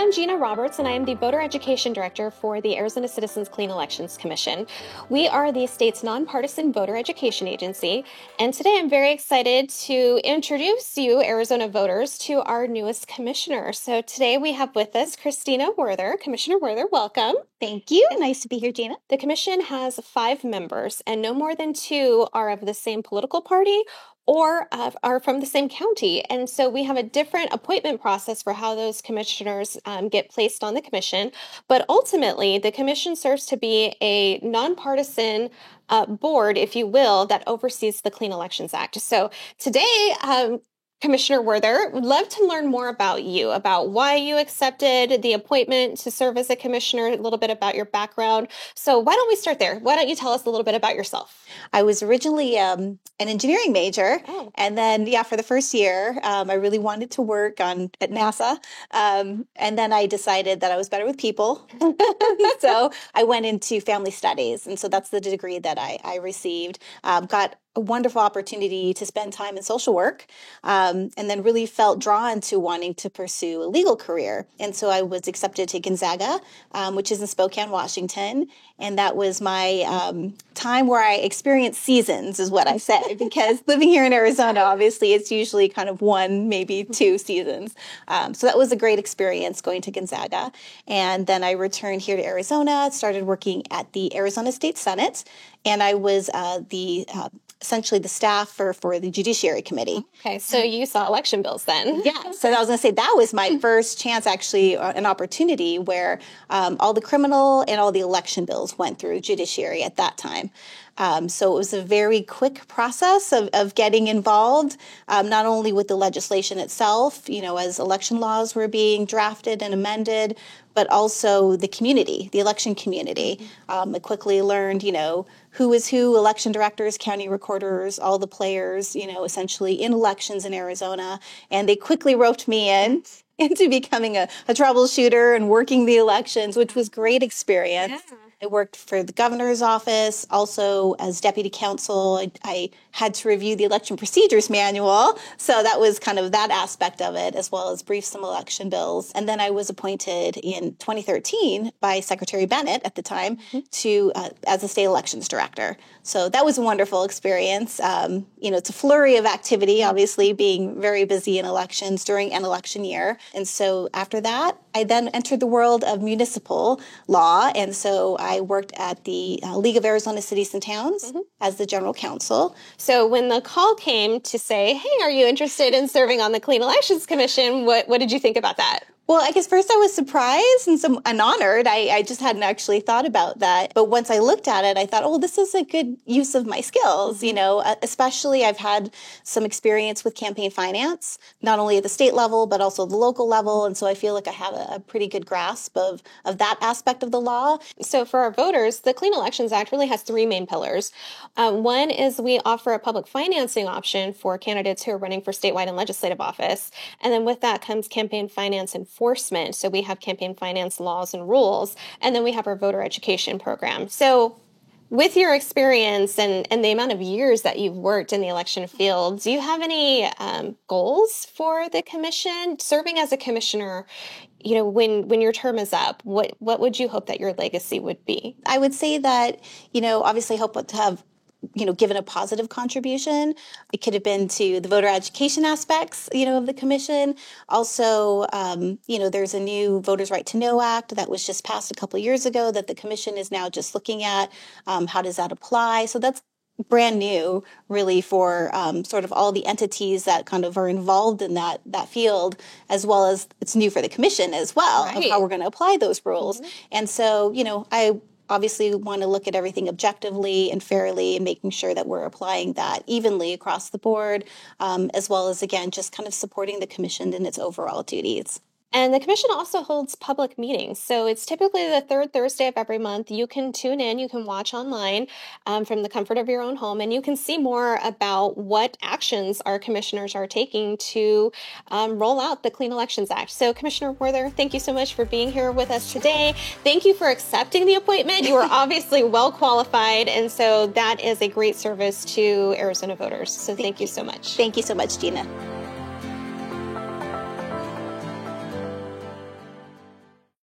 I'm Gina Roberts, and I am the Voter Education Director for the Arizona Citizens Clean Elections Commission. We are the state's nonpartisan voter education agency, and today I'm very excited to introduce you, Arizona voters, to our newest commissioner. So today we have with us Christina Werther. Commissioner Werther, welcome. Thank you. Nice to be here, Gina. The commission has 5 members, and no more than 2 are of the same political party or are from the same county. And so we have a different appointment process for how those commissioners get placed on the commission. But ultimately, the commission serves to be a nonpartisan board, if you will, that oversees the Clean Elections Act. So today, Commissioner Werther, would love to learn more about you, about why you accepted the appointment to serve as a commissioner, a little bit about your background. So why don't we start there? Why don't you tell us a little bit about yourself? I was originally an engineering major, and then, for the first year, I really wanted to work at NASA, and then I decided that I was better with people, so I went into family studies, and so that's the degree that I received. Got a wonderful opportunity to spend time in social work, and then really felt drawn to wanting to pursue a legal career. And so I was accepted to Gonzaga, which is in Spokane, Washington. And that was my time where I experienced seasons, is what I say, because living here in Arizona, obviously, it's usually kind of 1, maybe 2 seasons. So that was a great experience going to Gonzaga. And then I returned here to Arizona, started working at the Arizona State Senate, and I was essentially the staff for the Judiciary Committee. Okay, so you saw election bills then. Yeah, so I was going to say that was my first chance, actually, an opportunity where all the criminal and all the election bills went through Judiciary at that time. So it was a very quick process of getting involved, not only with the legislation itself, as election laws were being drafted and amended, but also the community, the election community. I quickly learned, who is who, election directors, county recorders, all the players, essentially in elections in Arizona. And they quickly roped me into becoming a troubleshooter and working the elections, which was great experience. Yeah. I worked for the governor's office, also as deputy counsel. I had to review the election procedures manual, so that was kind of that aspect of it, as well as brief some election bills. And then I was appointed in 2013 by Secretary Bennett at the time to as a state elections director. So that was a wonderful experience. It's a flurry of activity, obviously, being very busy in elections during an election year. And so after that, I then entered the world of municipal law, and so I worked at the League of Arizona Cities and Towns as the general counsel. So when the call came to say, hey, are you interested in serving on the Clean Elections Commission, what did you think about that? Well, I guess first I was surprised and honored. I just hadn't actually thought about that. But once I looked at it, I thought, oh, this is a good use of my skills. Especially I've had some experience with campaign finance, not only at the state level, but also the local level. And so I feel like I have a pretty good grasp of that aspect of the law. So for our voters, the Clean Elections Act really has 3 main pillars. One is we offer a public financing option for candidates who are running for statewide and legislative office. And then with that comes campaign finance enforcement. So we have campaign finance laws and rules, and then we have our voter education program. So with your experience and the amount of years that you've worked in the election field, do you have any goals for the commission? Serving as a commissioner, when your term is up, what would you hope that your legacy would be? I would say that, obviously hope to have given a positive contribution. It could have been to the voter education aspects, of the commission. Also, there's a new Voters' Right to Know Act that was just passed a couple of years ago that the commission is now just looking at. How does that apply? So that's brand new, really, for sort of all the entities that kind of are involved in that field, as well as it's new for the commission as well, of how we're going to apply those rules. And so, I obviously want to look at everything objectively and fairly and making sure that we're applying that evenly across the board, as well as, again, just kind of supporting the commission in its overall duties. And the commission also holds public meetings. So it's typically the 3rd Thursday of every month. You can tune in, you can watch online from the comfort of your own home, and you can see more about what actions our commissioners are taking to roll out the Clean Elections Act. So Commissioner Werther, thank you so much for being here with us today. Thank you for accepting the appointment. You are obviously well qualified, and so that is a great service to Arizona voters. So thank you so much. Thank you so much, Gina.